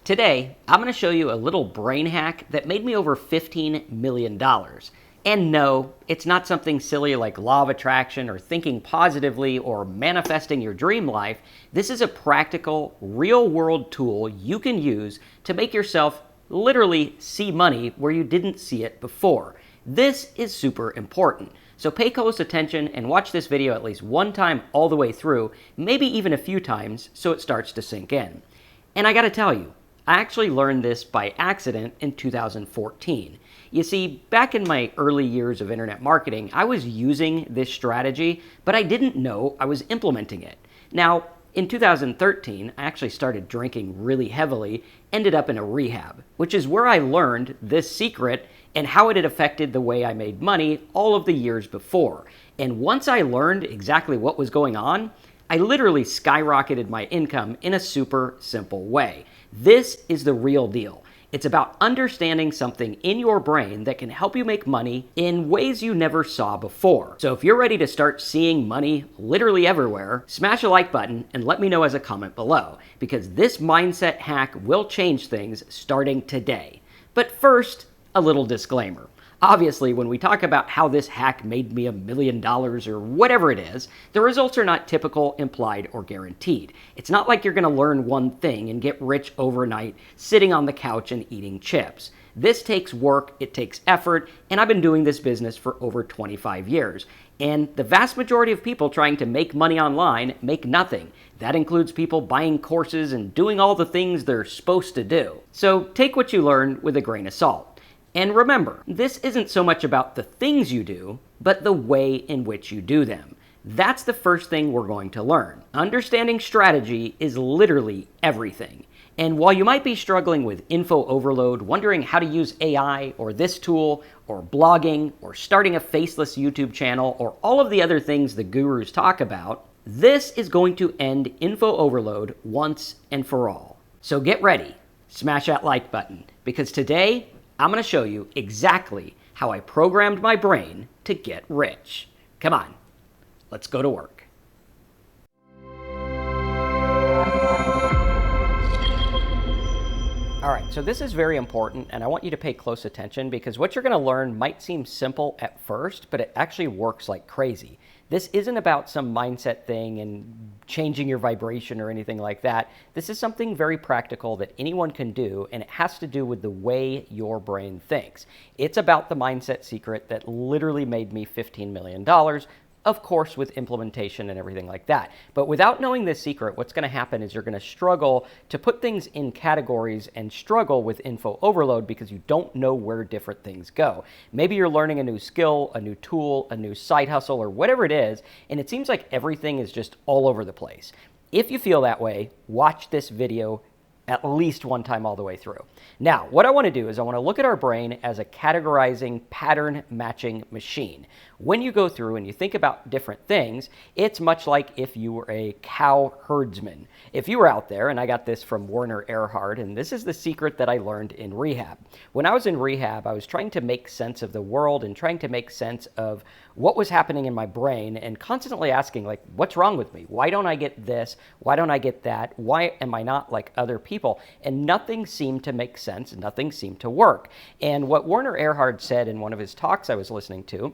Today, I'm going to show you a little brain hack that made me over $15 million. And no, it's not something silly like law of attraction or thinking positively or manifesting your dream life. This is a practical, real-world tool you can use to make yourself literally see money where you didn't see it before. This is super important. So pay close attention and watch this video at least one time all the way through, maybe even a few times, so it starts to sink in. And I gotta tell you, I actually learned this by accident in 2014. You see, back in my early years of internet marketing, I was using this strategy, but I didn't know I was implementing it. Now, in 2013, I actually started drinking really heavily, ended up in a rehab, which is where I learned this secret and how it had affected the way I made money all of the years before. And once I learned exactly what was going on, I literally skyrocketed my income in a super simple way. This is the real deal. It's about understanding something in your brain that can help you make money in ways you never saw before. So if you're ready to start seeing money literally everywhere, smash a like button and let me know as a comment below, because this mindset hack will change things starting today. But first, a little disclaimer. Obviously, when we talk about how this hack made me $1 million or whatever it is, the results are not typical, implied, or guaranteed. It's not like you're going to learn one thing and get rich overnight sitting on the couch and eating chips. This takes work, it takes effort, and I've been doing this business for over 25 years. And the vast majority of people trying to make money online make nothing. That includes people buying courses and doing all the things they're supposed to do. So take what you learn with a grain of salt. And remember, this isn't so much about the things you do, but the way in which you do them. That's the first thing we're going to learn. Understanding strategy is literally everything. And while you might be struggling with info overload, wondering how to use AI or this tool or blogging or starting a faceless YouTube channel or all of the other things the gurus talk about, this is going to end info overload once and for all. So get ready, smash that like button, because today I'm going to show you exactly how I programmed my brain to get rich. Come on, let's go to work. All right, so this is very important, and I want you to pay close attention because what you're going to learn might seem simple at first, but it actually works like crazy. This isn't about some mindset thing and changing your vibration or anything like that. This is something very practical that anyone can do, and it has to do with the way your brain thinks. It's about the mindset secret that literally made me $15 million. Of course, with implementation and everything like that. But without knowing this secret, what's going to happen is you're going to struggle to put things in categories and struggle with info overload because you don't know where different things go. Maybe you're learning a new skill, a new tool, a new side hustle, or whatever it is, and it seems like everything is just all over the place. If you feel that way, watch this video at least one time all the way through. Now, what I want to do is I want to look at our brain as a categorizing, pattern matching machine. When you go through and you think about different things, it's much like if you were a cow herdsman. If you were out there, and I got this from Werner Erhard, and this is the secret that I learned in rehab. When I was in rehab, I was trying to make sense of the world and trying to make sense of what was happening in my brain and constantly asking, like, what's wrong with me? Why don't I get this? Why don't I get that? Why am I not like other people? And nothing seemed to make sense. Nothing seemed to work. And what Werner Erhard said in one of his talks I was listening to,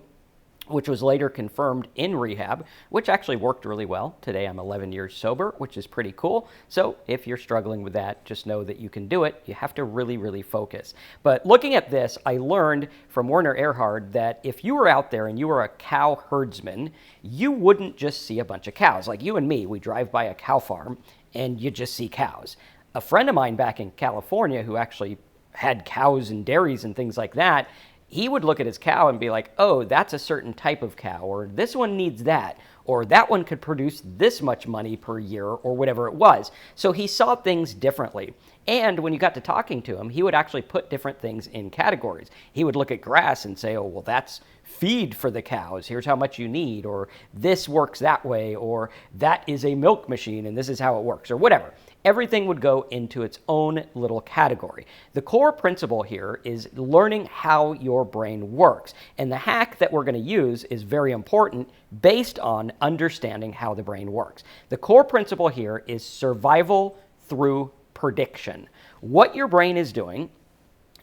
which was later confirmed in rehab, which actually worked really well. Today I'm 11 years sober, which is pretty cool. So if you're struggling with that, just know that you can do it. You have to really, really focus. But looking at this, I learned from Werner Erhard that if you were out there and you were a cow herdsman, you wouldn't just see a bunch of cows. Like you and me, we drive by a cow farm and you just see cows. A friend of mine back in California who actually had cows and dairies and things like that, he would look at his cow and be like, oh, that's a certain type of cow, or this one needs that, or that one could produce this much money per year, or whatever it was. So he saw things differently. And when you got to talking to him, he would actually put different things in categories. He would look at grass and say, oh, well, that's feed for the cows. Here's how much you need, or this works that way, or that is a milk machine and this is how it works, or whatever. Everything would go into its own little category. The core principle here is learning how your brain works. And the hack that we're going to use is very important based on understanding how the brain works. The core principle here is survival through prediction. What your brain is doing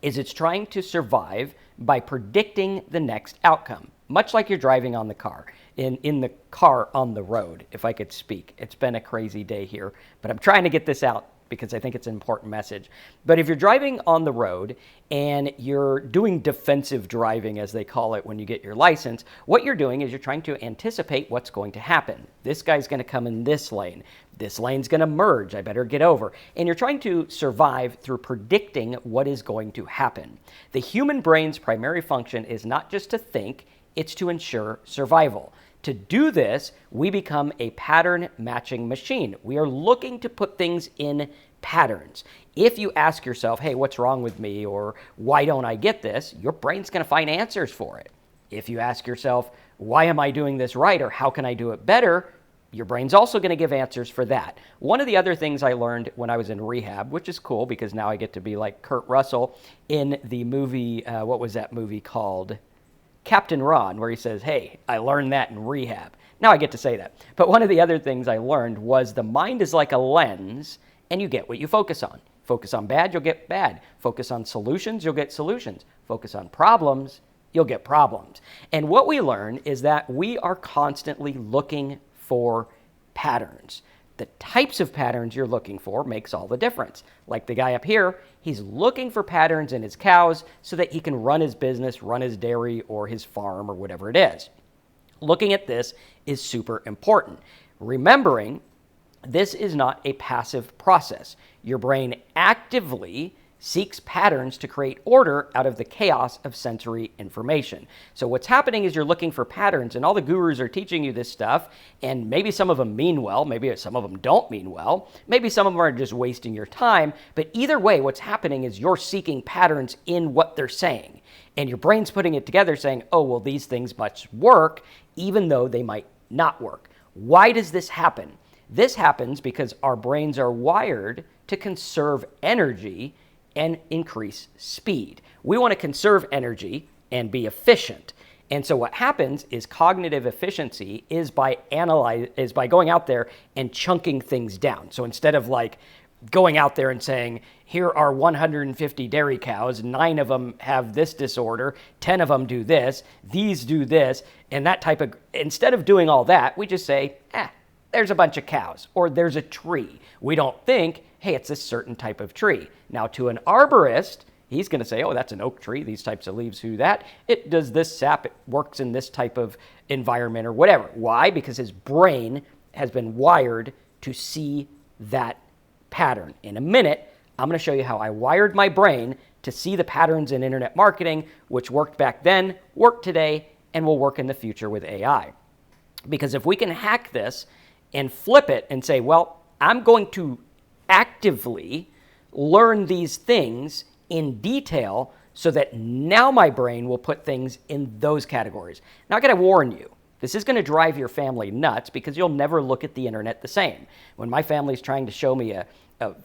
is it's trying to survive by predicting the next outcome, much like you're driving on the car, in the car on the road, if I could speak. It's been a crazy day here, but I'm trying to get this out because I think it's an important message. But if you're driving on the road and you're doing defensive driving, as they call it when you get your license, what you're doing is you're trying to anticipate what's going to happen. This guy's going to come in this lane. This lane's going to merge. I better get over. And you're trying to survive through predicting what is going to happen. The human brain's primary function is not just to think, it's to ensure survival. To do this, we become a pattern matching machine. We are looking to put things in patterns. If you ask yourself, hey, what's wrong with me? Or why don't I get this? Your brain's going to find answers for it. If you ask yourself, why am I doing this right? Or how can I do it better? Your brain's also going to give answers for that. One of the other things I learned when I was in rehab, which is cool because now I get to be like Kurt Russell in the movie, what was that movie called? Captain Ron, where he says, hey, I learned that in rehab. Now I get to say that. But one of the other things I learned was the mind is like a lens, and you get what you focus on. Focus on bad, you'll get bad. Focus on solutions, you'll get solutions. Focus on problems, you'll get problems. And what we learn is that we are constantly looking for patterns. The types of patterns you're looking for makes all the difference. Like the guy up here, he's looking for patterns in his cows so that he can run his business, run his dairy or his farm or whatever it is. Looking at this is super important. Remembering this is not a passive process. Your brain actively seeks patterns to create order out of the chaos of sensory information. So what's happening is you're looking for patterns, and all the gurus are teaching you this stuff, and maybe some of them mean well, maybe some of them don't mean well, maybe some of them are just wasting your time, but either way, what's happening is you're seeking patterns in what they're saying, and your brain's putting it together saying, oh, well, these things must work, even though they might not work. Why does this happen? This happens because our brains are wired to conserve energy and increase speed. We want to conserve energy and be efficient. And so what happens is cognitive efficiency is by going out there and chunking things down. So instead of like going out there and saying, here are 150 dairy cows, 9 of them have this disorder, 10 of them do this, these do this, and that type of, instead of doing all that, we just say, there's a bunch of cows, or there's a tree. We don't think, hey, it's this certain type of tree. Now, to an arborist, he's going to say, oh, that's an oak tree. These types of leaves do that. It does this sap. It works in this type of environment or whatever. Why? Because his brain has been wired to see that pattern. In a minute, I'm going to show you how I wired my brain to see the patterns in internet marketing, which worked back then, work today, and will work in the future with AI. Because if we can hack this and flip it and say, well, I'm going to actively learn these things in detail so that now my brain will put things in those categories. Now, I got to warn you, this is going to drive your family nuts because you'll never look at the internet the same. When my family's trying to show me a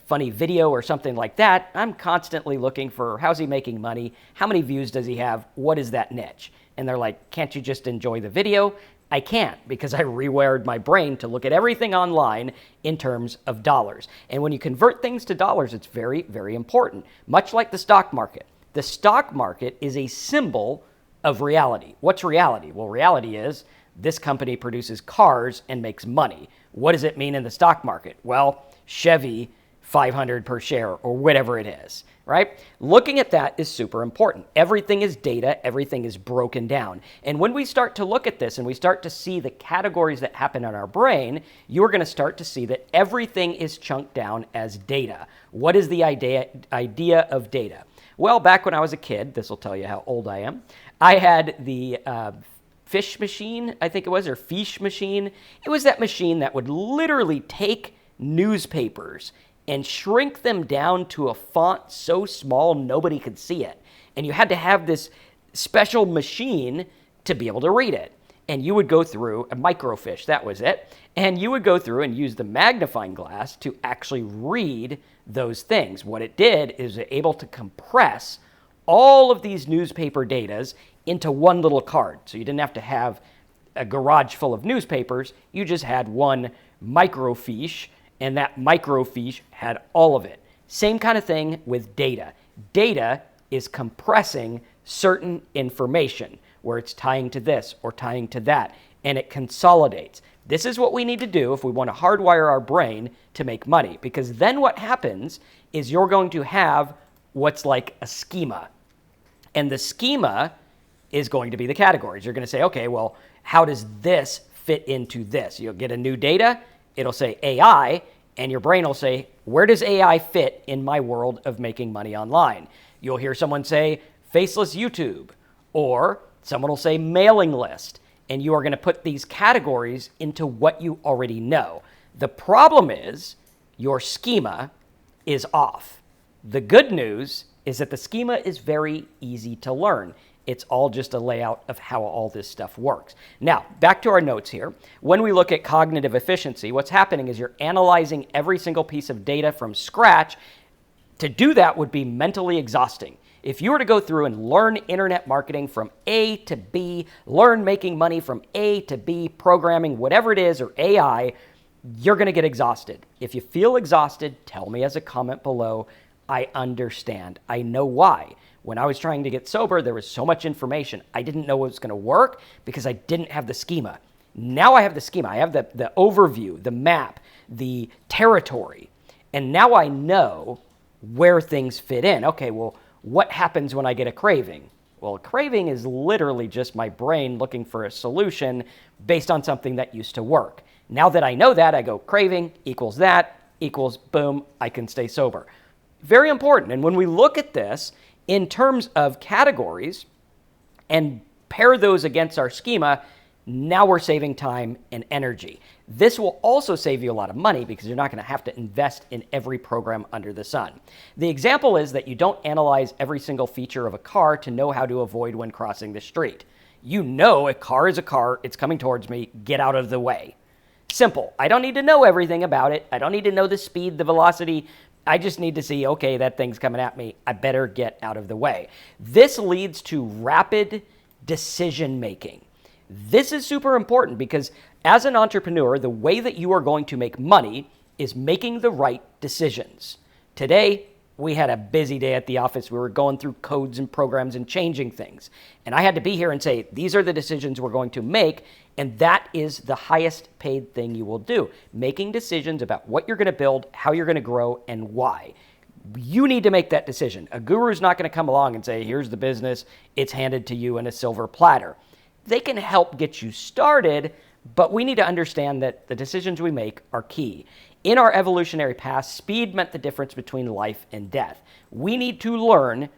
funny video or something like that, I'm constantly looking for how's he making money, how many views does he have, what is that niche? And they're like, can't you just enjoy the video? I can't because I rewired my brain to look at everything online in terms of dollars. And when you convert things to dollars, it's very, very important. Much like the stock market. The stock market is a symbol of reality. What's reality? Well, reality is this company produces cars and makes money. What does it mean in the stock market? Well, Chevy, 500 per share or whatever it is, right? Looking at that is super important. Everything is data. Everything is broken down. And when we start to look at this and we start to see the categories that happen in our brain, you're going to start to see that everything is chunked down as data. What is the idea of data? Well, back when I was a kid, this will tell you how old I am, I had the fish machine, I think it was, or fiche machine. It was that machine that would literally take newspapers and shrink them down to a font so small nobody could see it. And you had to have this special machine to be able to read it. And you would go through, a microfiche, that was it, and you would go through and use the magnifying glass to actually read those things. What it did is able to compress all of these newspaper datas into one little card. So you didn't have to have a garage full of newspapers, you just had one microfiche, and that microfiche had all of it. Same kind of thing with data. Data is compressing certain information where it's tying to this or tying to that, and it consolidates. This is what we need to do if we want to hardwire our brain to make money, because then what happens is you're going to have what's like a schema. And the schema is going to be the categories. You're going to say, okay, well, how does this fit into this? You'll get a new data, it'll say AI, and your brain will say, where does AI fit in my world of making money online? You'll hear someone say faceless YouTube, or someone will say mailing list, and you are going to put these categories into what you already know. The problem is your schema is off. The good news is that the schema is very easy to learn. It's all just a layout of how all this stuff works. Now, back to our notes here. When we look at cognitive efficiency, what's happening is you're analyzing every single piece of data from scratch. To do that would be mentally exhausting. If you were to go through and learn internet marketing from A to B, learn making money from A to B, programming, whatever it is, or AI, you're going to get exhausted. If you feel exhausted, tell me as a comment below. I understand. I know why. When I was trying to get sober, there was so much information. I didn't know what was going to work because I didn't have the schema. Now I have the schema. I have the overview, the map, the territory. And now I know where things fit in. Okay, well, what happens when I get a craving? Well, a craving is literally just my brain looking for a solution based on something that used to work. Now that I know that, I go craving equals that equals boom, I can stay sober. Very important. And when we look at this in terms of categories and pair those against our schema, now we're saving time and energy. This will also save you a lot of money because you're not going to have to invest in every program under the sun. The example is that you don't analyze every single feature of a car to know how to avoid when crossing the street. You know a car is a car, it's coming towards me, get out of the way. Simple. I don't need to know everything about it. I don't need to know the speed, the velocity. I just need to see, okay, that thing's coming at me. I better get out of the way. This leads to rapid decision making. This is super important because as an entrepreneur, the way that you are going to make money is making the right decisions. Today, we had a busy day at the office. We were going through codes and programs and changing things. And I had to be here and say, these are the decisions we're going to make. And that is the highest paid thing you will do. Making decisions about what you're going to build, how you're going to grow, and why. You need to make that decision. A guru is not going to come along and say, here's the business. It's handed to you in a silver platter. They can help get you started, but we need to understand that the decisions we make are key. In our evolutionary past, speed meant the difference between life and death. We need to learn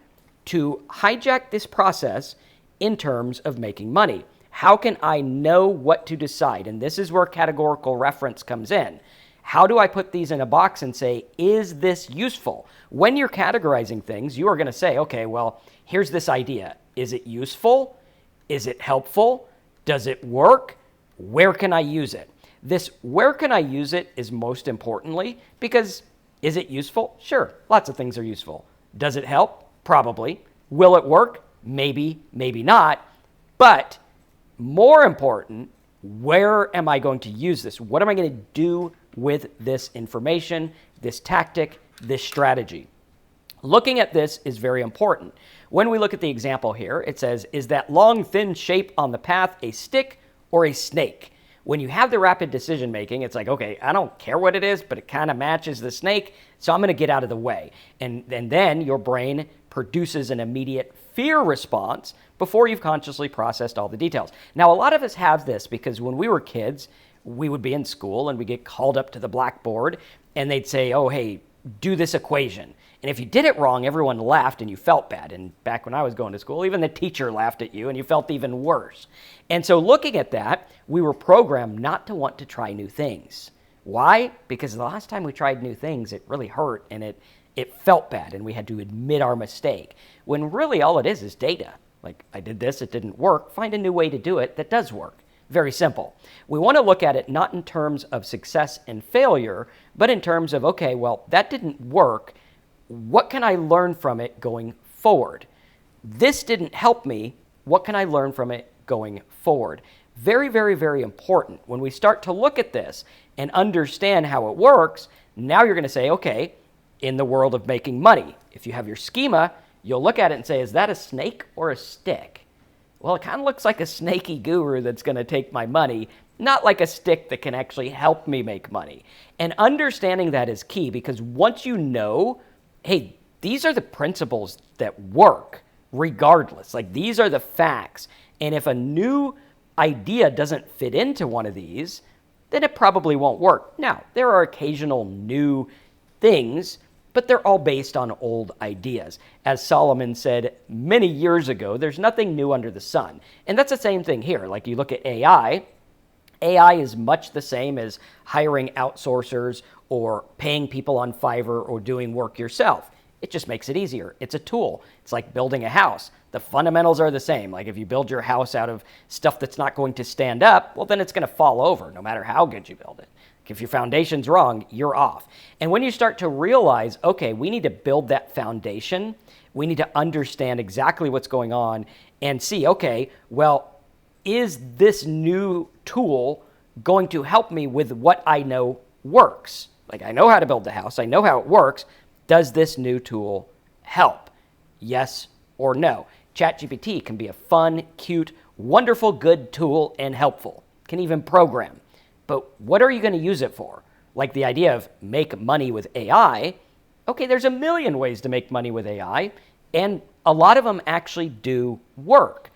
to hijack this process in terms of making money. How can I know what to decide? And this is where categorical reference comes in. How do I put these in a box and say, is this useful? When you're categorizing things, you are going to say, okay, well, here's this idea. Is it useful? Is it helpful? Does it work? Where can I use it? This where can I use it is most importantly because is it useful? Sure, lots of things are useful. Does it help? Probably. Will it work? Maybe, maybe not. But more important, where am I going to use this? What am I going to do with this information, this tactic, this strategy? Looking at this is very important. When we look at the example here, it says, is that long, thin shape on the path a stick or a snake? When you have the rapid decision making, it's like, okay, I don't care what it is, but it kind of matches the snake, so I'm going to get out of the way. And then your brain produces an immediate fear response before you've consciously processed all the details. Now, a lot of us have this because when we were kids, we would be in school and we get called up to the blackboard and they'd say, oh, hey, do this equation. And if you did it wrong, everyone laughed and you felt bad. And back when I was going to school, even the teacher laughed at you and you felt even worse. And so looking at that, we were programmed not to want to try new things. Why? Because the last time we tried new things, it really hurt and it felt bad and we had to admit our mistake. When really all it is data. Like, I did this, it didn't work. Find a new way to do it that does work. Very simple. We want to look at it not in terms of success and failure, but in terms of, okay, well, that didn't work. What can I learn from it going forward? This didn't help me. What can I learn from it going forward? Very, very, very important. When we start to look at this and understand how it works, now you're going to say, okay, in the world of making money. If you have your schema, you'll look at it and say, is that a snake or a stick? Well, it kind of looks like a snaky guru that's going to take my money, not like a stick that can actually help me make money. And understanding that is key, because once you know, hey, these are the principles that work regardless. Like, these are the facts. And if a new idea doesn't fit into one of these, then it probably won't work. Now, there are occasional new things, but they're all based on old ideas. As Solomon said many years ago, there's nothing new under the sun. And that's the same thing here. Like, you look at AI, AI is much the same as hiring outsourcers or paying people on Fiverr or doing work yourself. It just makes it easier. It's a tool. It's like building a house. The fundamentals are the same. Like, if you build your house out of stuff that's not going to stand up, well, then it's going to fall over no matter how good you build it. If your foundation's wrong, you're off. And when you start to realize, okay, we need to build that foundation, we need to understand exactly what's going on and see, okay, well, is this new tool going to help me with what I know works? Like, I know how to build the house. I know how it works. Does this new tool help? Yes or no? ChatGPT can be a fun, cute, wonderful, good tool and helpful. It can even program. But what are you going to use it for? Like the idea of make money with AI. Okay, there's a million ways to make money with AI, and a lot of them actually do work.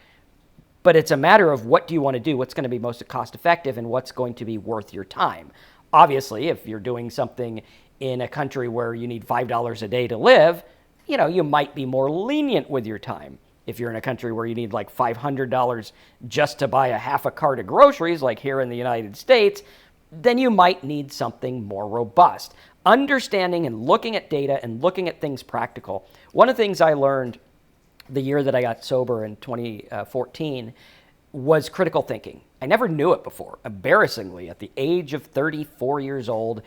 But it's a matter of what do you want to do, what's going to be most cost effective, and what's going to be worth your time. Obviously, if you're doing something in a country where you need $5 a day to live, you might be more lenient with your time. If you're in a country where you need like $500 just to buy a half a cart of groceries, like here in the United States, then you might need something more robust. Understanding and looking at data and looking at things practical. One of the things I learned the year that I got sober in 2014 was critical thinking. I never knew it before. Embarrassingly, at the age of 34 years old,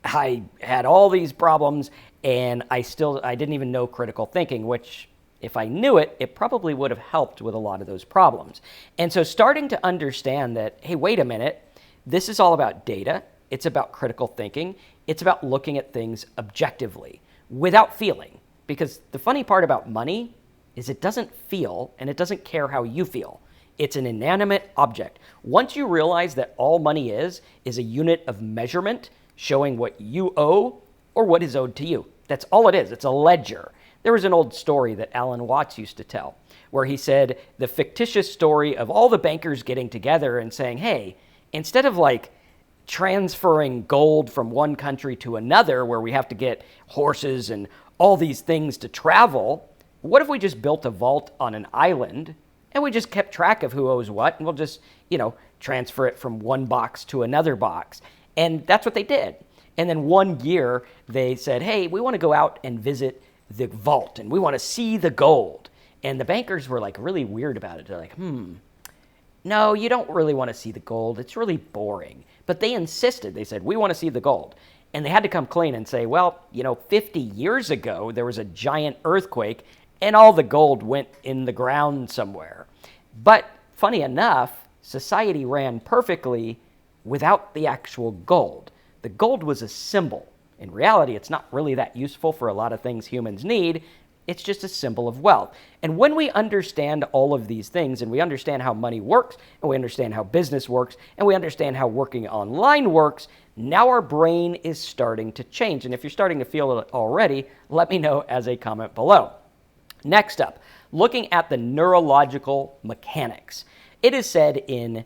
I had all these problems, and I didn't even know critical thinking, which, if I knew it, it probably would have helped with a lot of those problems. And so starting to understand that, hey, wait a minute, this is all about data. It's about critical thinking. It's about looking at things objectively without feeling. Because the funny part about money is it doesn't feel, and it doesn't care how you feel. It's an inanimate object. Once you realize that all money is a unit of measurement showing what you owe or what is owed to you. That's all it is. It's a ledger. There was an old story that Alan Watts used to tell where he said the fictitious story of all the bankers getting together and saying, hey, instead of like transferring gold from one country to another where we have to get horses and all these things to travel, what if we just built a vault on an island and we just kept track of who owes what, and we'll just, transfer it from one box to another box. And that's what they did. And then one year they said, hey, we want to go out and visit the vault and we want to see the gold. And the bankers were like really weird about it. They're like, no, you don't really want to see the gold. It's really boring. But they insisted. They said, we want to see the gold. And they had to come clean and say, well, 50 years ago, there was a giant earthquake and all the gold went in the ground somewhere. But funny enough, society ran perfectly without the actual gold. The gold was a symbol. In reality, it's not really that useful for a lot of things humans need. It's just a symbol of wealth. And when we understand all of these things, and we understand how money works, and we understand how business works, and we understand how working online works, now our brain is starting to change. And if you're starting to feel it already, let me know as a comment below. Next up, looking at the neurological mechanics. It is said in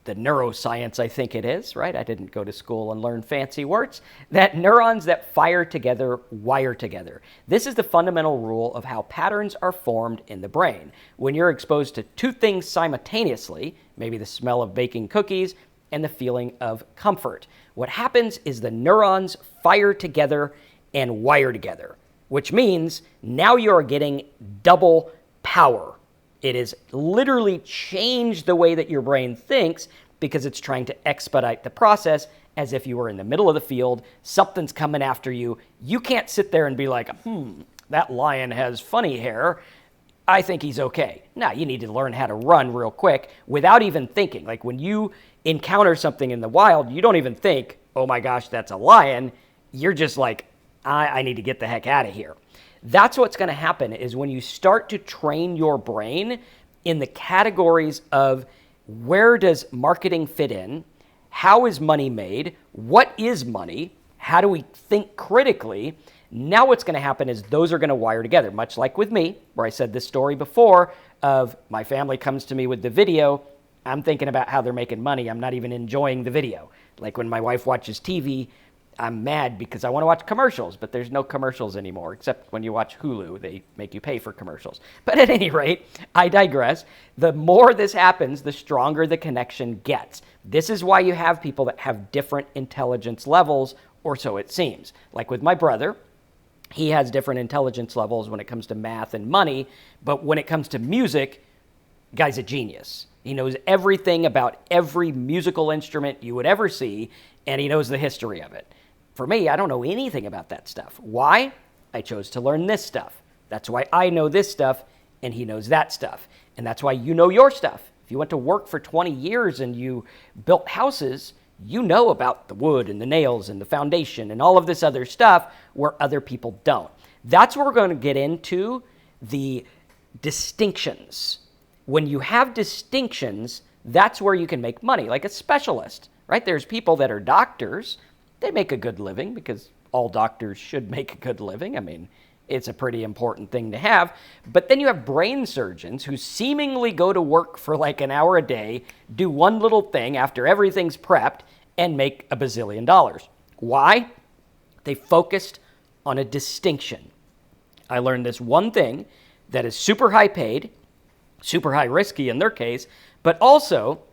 the neuroscience, I think it is, right? I didn't go to school and learn fancy words, that neurons that fire together wire together. This is the fundamental rule of how patterns are formed in the brain. When you're exposed to two things simultaneously, maybe the smell of baking cookies and the feeling of comfort, what happens is the neurons fire together and wire together, which means now you're getting double power. It has literally changed the way that your brain thinks because it's trying to expedite the process as if you were in the middle of the field, something's coming after you. You can't sit there and be like, that lion has funny hair. I think he's okay. No, you need to learn how to run real quick without even thinking. Like when you encounter something in the wild, you don't even think, oh my gosh, that's a lion. You're just like, I need to get the heck out of here. That's what's going to happen is when you start to train your brain in the categories of where does marketing fit in, how is money made, what is money, how do we think critically. Now what's going to happen is those are going to wire together, much like with me, where I said this story before of my family comes to me with the video. I'm thinking about how they're making money. I'm not even enjoying the video. Like when my wife watches TV, I'm mad because I want to watch commercials, but there's no commercials anymore, except when you watch Hulu, they make you pay for commercials. But at any rate, I digress. The more this happens, the stronger the connection gets. This is why you have people that have different intelligence levels, or so it seems. Like with my brother, he has different intelligence levels when it comes to math and money, but when it comes to music, guy's a genius. He knows everything about every musical instrument you would ever see, and he knows the history of it. For me, I don't know anything about that stuff. Why? I chose to learn this stuff. That's why I know this stuff, and he knows that stuff. And that's why you know your stuff. If you went to work for 20 years and you built houses, you know about the wood and the nails and the foundation and all of this other stuff where other people don't. That's where we're going to get into the distinctions. When you have distinctions, that's where you can make money, like a specialist, right? There's people that are doctors. They make a good living because all doctors should make a good living. I mean, it's a pretty important thing to have. But then you have brain surgeons who seemingly go to work for like an hour a day, do one little thing after everything's prepped, and make $1 bazillion. Why? They focused on a distinction. I learned this one thing that is super high paid, super high risky in their case, but also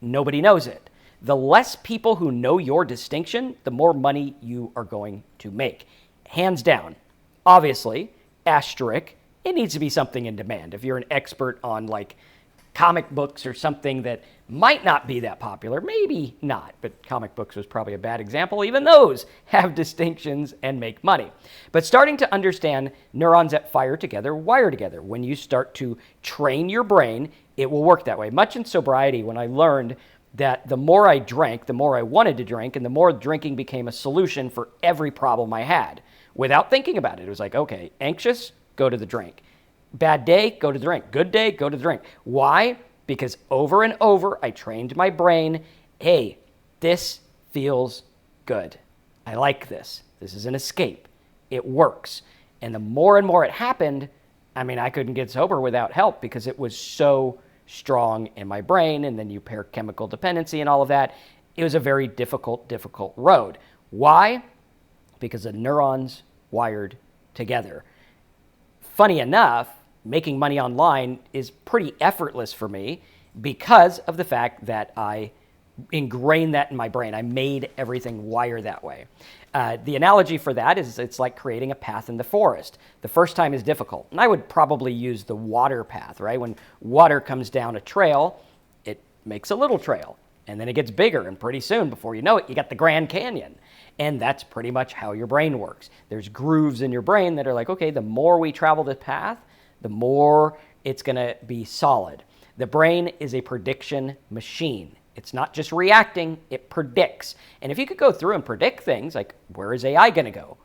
nobody knows it. The less people who know your distinction, the more money you are going to make. Hands down. Obviously, asterisk, it needs to be something in demand. If you're an expert on like comic books or something that might not be that popular, maybe not, but comic books was probably a bad example. Even those have distinctions and make money. But starting to understand neurons that fire together, wire together. When you start to train your brain, it will work that way. Much in sobriety, when I learned that the more I drank, the more I wanted to drink, and the more drinking became a solution for every problem I had. Without thinking about it, it was like, okay, anxious, go to the drink. Bad day, go to the drink. Good day, go to the drink. Why? Because over and over, I trained my brain, hey, this feels good. I like this. This is an escape. It works. And the more and more it happened, I mean, I couldn't get sober without help because it was so strong in my brain, and then you pair chemical dependency and all of that. It was a very difficult road. Why? Because the neurons wired together. Funny enough, making money online is pretty effortless for me because of the fact that I ingrained that in my brain. I made everything wire that way. The analogy for that is it's like creating a path in the forest. The first time is difficult. And I would probably use the water path, right? When water comes down a trail, it makes a little trail. And then it gets bigger. And pretty soon, before you know it, you got the Grand Canyon. And that's pretty much how your brain works. There's grooves in your brain that are like, okay, the more we travel the path, the more it's going to be solid. The brain is a prediction machine. It's not just reacting, it predicts. And if you could go through and predict things, like where is AI going to go?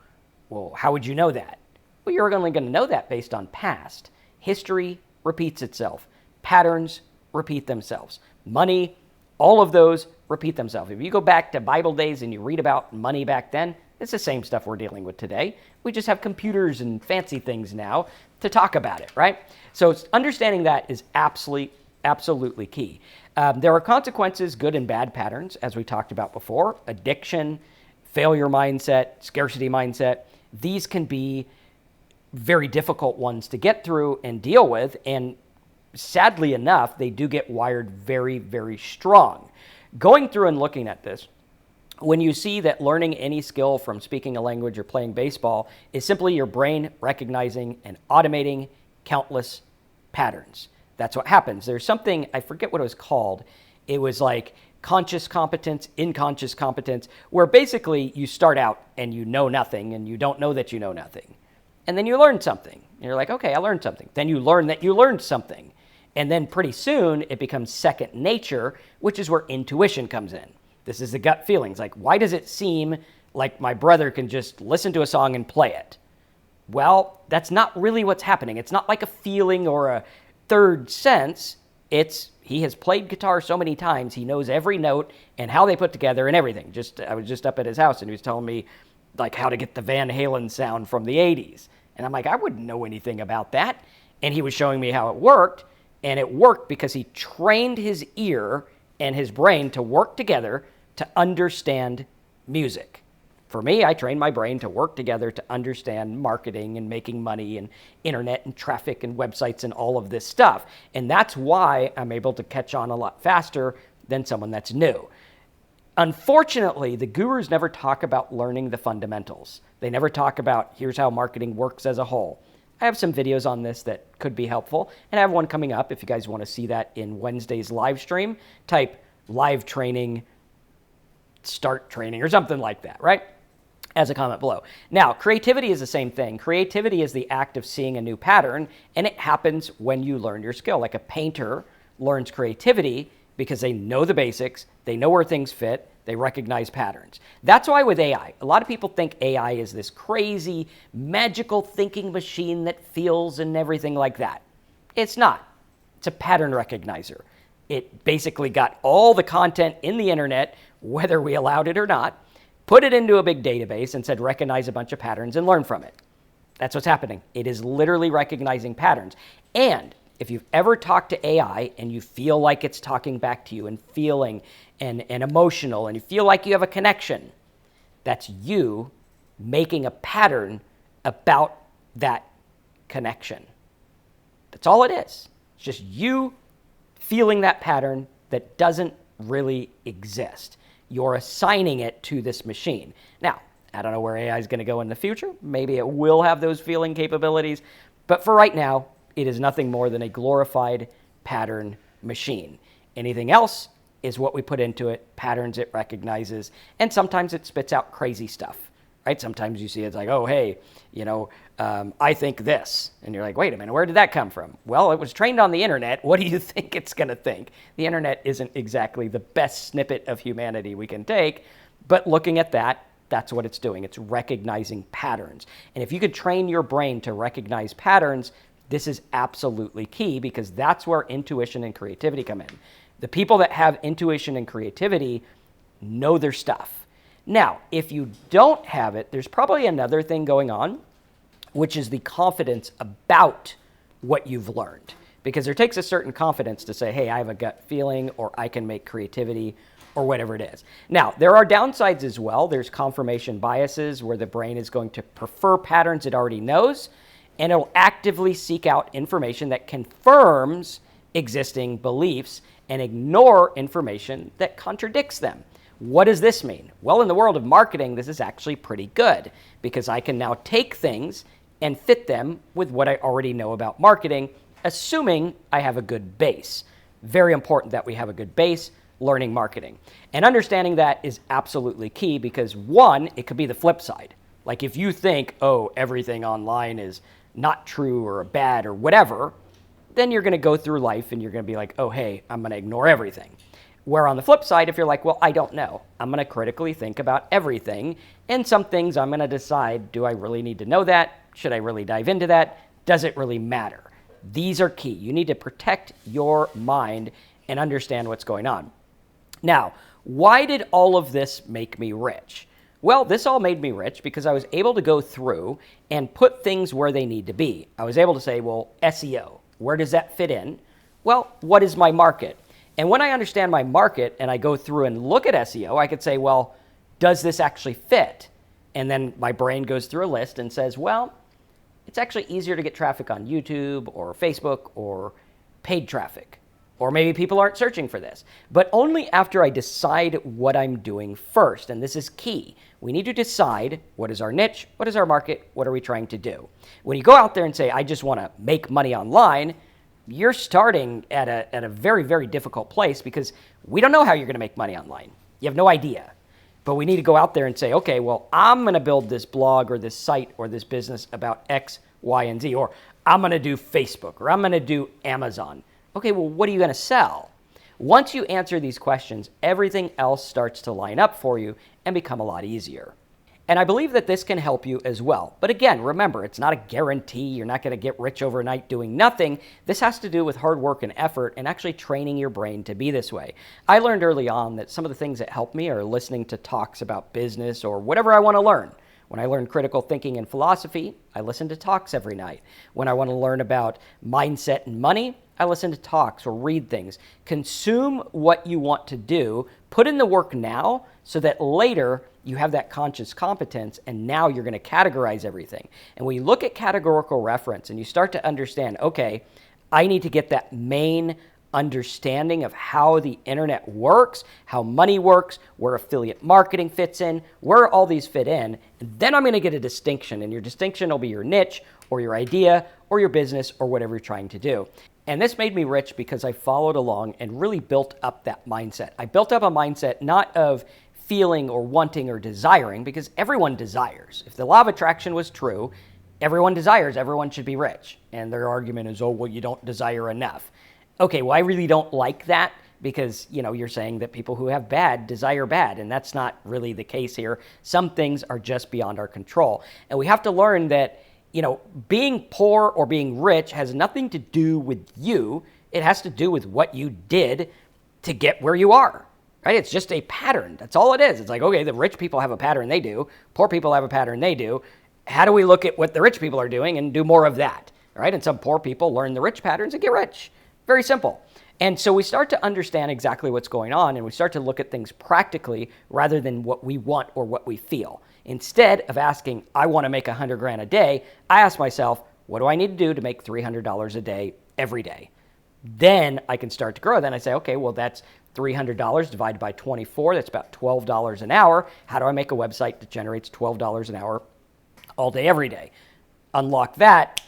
Well, how would you know that? Well, you're only going to know that based on past. History repeats itself. Patterns repeat themselves. Money, all of those repeat themselves. If you go back to Bible days and you read about money back then, it's the same stuff we're dealing with today. We just have computers and fancy things now to talk about it, right? So understanding that is absolutely key. There are consequences, good and bad patterns, as we talked about before. Addiction, failure mindset, scarcity mindset. These can be very difficult ones to get through and deal with. And sadly enough, they do get wired very, very strong. Going through and looking at this, when you see that learning any skill from speaking a language or playing baseball is simply your brain recognizing and automating countless patterns. That's what happens. There's something, I forget what it was called. It was like conscious competence, unconscious competence, where basically you start out and you know nothing and you don't know that you know nothing. And then you learn something. And you're like, okay, I learned something. Then you learn that you learned something. And then pretty soon it becomes second nature, which is where intuition comes in. This is the gut feelings. Like, why does it seem like my brother can just listen to a song and play it. Well, that's not really what's happening. It's not like a feeling or a third sense. He has played guitar so many times, he knows every note and how they put together and everything. I was just up at his house and he was telling me like how to get the Van Halen sound from the 80s. And I'm like, I wouldn't know anything about that. And he was showing me how it worked, and it worked because he trained his ear and his brain to work together to understand music. For me, I trained my brain to work together to understand marketing and making money and internet and traffic and websites and all of this stuff. And that's why I'm able to catch on a lot faster than someone that's new. Unfortunately, the gurus never talk about learning the fundamentals. They never talk about here's how marketing works as a whole. I have some videos on this that could be helpful, and I have one coming up. If you guys want to see that in Wednesday's live stream, type live training, start training, or something like that, right? As a comment below. Now, creativity is the same thing. Creativity is the act of seeing a new pattern, and it happens when you learn your skill. Like a painter learns creativity because they know the basics, they know where things fit, they recognize patterns. That's why with AI, a lot of people think AI is this crazy, magical thinking machine that feels and everything like that. It's not. It's a pattern recognizer. It basically got all the content in the internet, whether we allowed it or not, put it into a big database and said, recognize a bunch of patterns and learn from it. That's what's happening. It is literally recognizing patterns. And if you've ever talked to AI and you feel like it's talking back to you and feeling and emotional and you feel like you have a connection, that's you making a pattern about that connection. That's all it is. It's just you feeling that pattern that doesn't really exist. You're assigning it to this machine. Now, I don't know where AI is going to go in the future. Maybe it will have those feeling capabilities. But for right now, it is nothing more than a glorified pattern machine. Anything else is what we put into it, patterns it recognizes, and sometimes it spits out crazy stuff, right? Sometimes you see it's like, oh, hey, I think this. And you're like, wait a minute, where did that come from? Well, it was trained on the internet. What do you think it's going to think? The internet isn't exactly the best snippet of humanity we can take, but looking at that, that's what it's doing. It's recognizing patterns. And if you could train your brain to recognize patterns, this is absolutely key because that's where intuition and creativity come in. The people that have intuition and creativity know their stuff. Now, if you don't have it, there's probably another thing going on, which is the confidence about what you've learned. Because there takes a certain confidence to say, hey, I have a gut feeling, or I can make creativity, or whatever it is. Now, there are downsides as well. There's confirmation biases where the brain is going to prefer patterns it already knows, and it'll actively seek out information that confirms existing beliefs and ignore information that contradicts them. What does this mean? Well, in the world of marketing, this is actually pretty good because I can now take things and fit them with what I already know about marketing, assuming I have a good base. Very important that we have a good base learning marketing. And understanding that is absolutely key because one, it could be the flip side. Like if you think, oh, everything online is not true or bad or whatever, then you're going to go through life and you're going to be like, oh, hey, I'm going to ignore everything. Where on the flip side, if you're like, well, I don't know, I'm going to critically think about everything. And some things I'm going to decide, do I really need to know that? Should I really dive into that? Does it really matter? These are key. You need to protect your mind and understand what's going on. Now, why did all of this make me rich? Well, this all made me rich because I was able to go through and put things where they need to be. I was able to say, well, SEO, where does that fit in? Well, what is my market? And when I understand my market and I go through and look at SEO, I could say, well, does this actually fit? And then my brain goes through a list and says, well, it's actually easier to get traffic on YouTube or Facebook or paid traffic. Or maybe people aren't searching for this. But only after I decide what I'm doing first. And this is key. We need to decide what is our niche, what is our market, what are we trying to do. When you go out there and say, I just want to make money online, you're starting at a very, very difficult place because we don't know how you're going to make money online. You have no idea. But we need to go out there and say, okay, well, I'm going to build this blog or this site or this business about X, Y, and Z. Or I'm going to do Facebook or I'm going to do Amazon. Okay, well, what are you going to sell? Once you answer these questions, everything else starts to line up for you and become a lot easier. And I believe that this can help you as well. But again, remember, it's not a guarantee. You're not going to get rich overnight doing nothing. This has to do with hard work and effort and actually training your brain to be this way. I learned early on that some of the things that help me are listening to talks about business or whatever I want to learn. When I learned critical thinking and philosophy, I listen to talks every night. When I want to learn about mindset and money, I listen to talks or read things. Consume what you want to do. Put in the work now so that later you have that conscious competence, and now you're going to categorize everything. And when you look at categorical reference and you start to understand, okay, I need to get that main understanding of how the internet works, how money works, where affiliate marketing fits in, where all these fit in, and then I'm going to get a distinction, and your distinction will be your niche or your idea or your business or whatever you're trying to do. And this made me rich because I followed along and really built up that mindset. I built up a mindset not of feeling or wanting or desiring, because everyone desires. If the law of attraction was true, everyone desires, everyone should be rich. And their argument is, oh, well, you don't desire enough. Okay, well, I really don't like that because, you're saying that people who have bad desire bad, and that's not really the case here. Some things are just beyond our control. And we have to learn that, being poor or being rich has nothing to do with you. It has to do with what you did to get where you are, right? It's just a pattern. That's all it is. It's like, okay, the rich people have a pattern they do. Poor people have a pattern they do. How do we look at what the rich people are doing and do more of that, right? And some poor people learn the rich patterns and get rich. Very simple. And so we start to understand exactly what's going on, and we start to look at things practically rather than what we want or what we feel. Instead of asking, I want to make $100,000 a day, I ask myself, what do I need to do to make $300 a day every day? Then I can start to grow. Then I say, okay, well, that's $300 divided by 24. That's about $12 an hour. How do I make a website that generates $12 an hour all day, every day? Unlock that.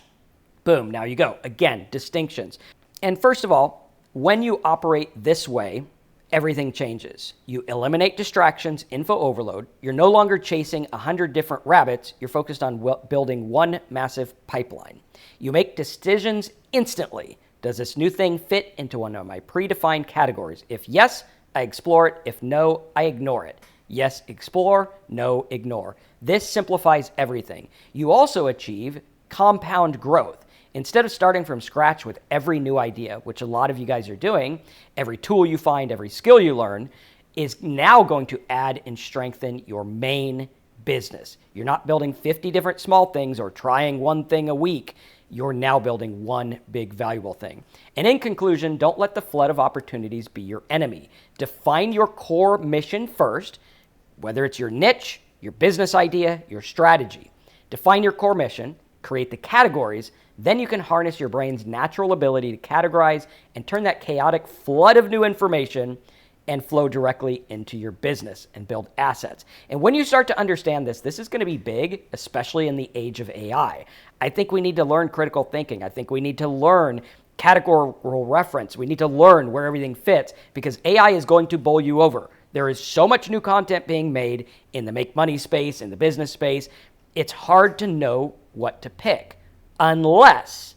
Boom, now you go. Again, distinctions. And first of all, when you operate this way, everything changes. You eliminate distractions, info overload. You're no longer chasing 100 different rabbits. You're focused on building one massive pipeline. You make decisions instantly. Does this new thing fit into one of my predefined categories? If yes, I explore it. If no, I ignore it. Yes, explore. No, ignore. This simplifies everything. You also achieve compound growth. Instead of starting from scratch with every new idea, which a lot of you guys are doing, every tool you find, every skill you learn is now going to add and strengthen your main business. You're not building 50 different small things or trying one thing a week. You're now building one big valuable thing. And in conclusion, don't let the flood of opportunities be your enemy. Define your core mission first, whether it's your niche, your business idea, your strategy. Define your core mission, create the categories, then you can harness your brain's natural ability to categorize and turn that chaotic flood of new information and flow directly into your business and build assets. And when you start to understand this, this is going to be big, especially in the age of AI. I think we need to learn critical thinking. I think we need to learn categorical reference. We need to learn where everything fits because AI is going to bowl you over. There is so much new content being made in the make money space, in the business space. It's hard to know what to pick unless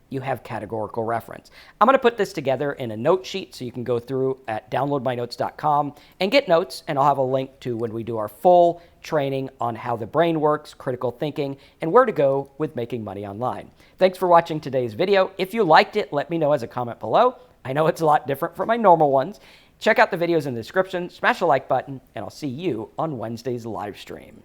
you have categorical reference. I'm going to put this together in a note sheet so you can go through at downloadmynotes.com and get notes, and I'll have a link to when we do our full training on how the brain works, critical thinking, and where to go with making money online. Thanks for watching today's video. If you liked it, let me know as a comment below. I know it's a lot different from my normal ones. Check out the videos in the description, smash the like button, and I'll see you on Wednesday's live stream.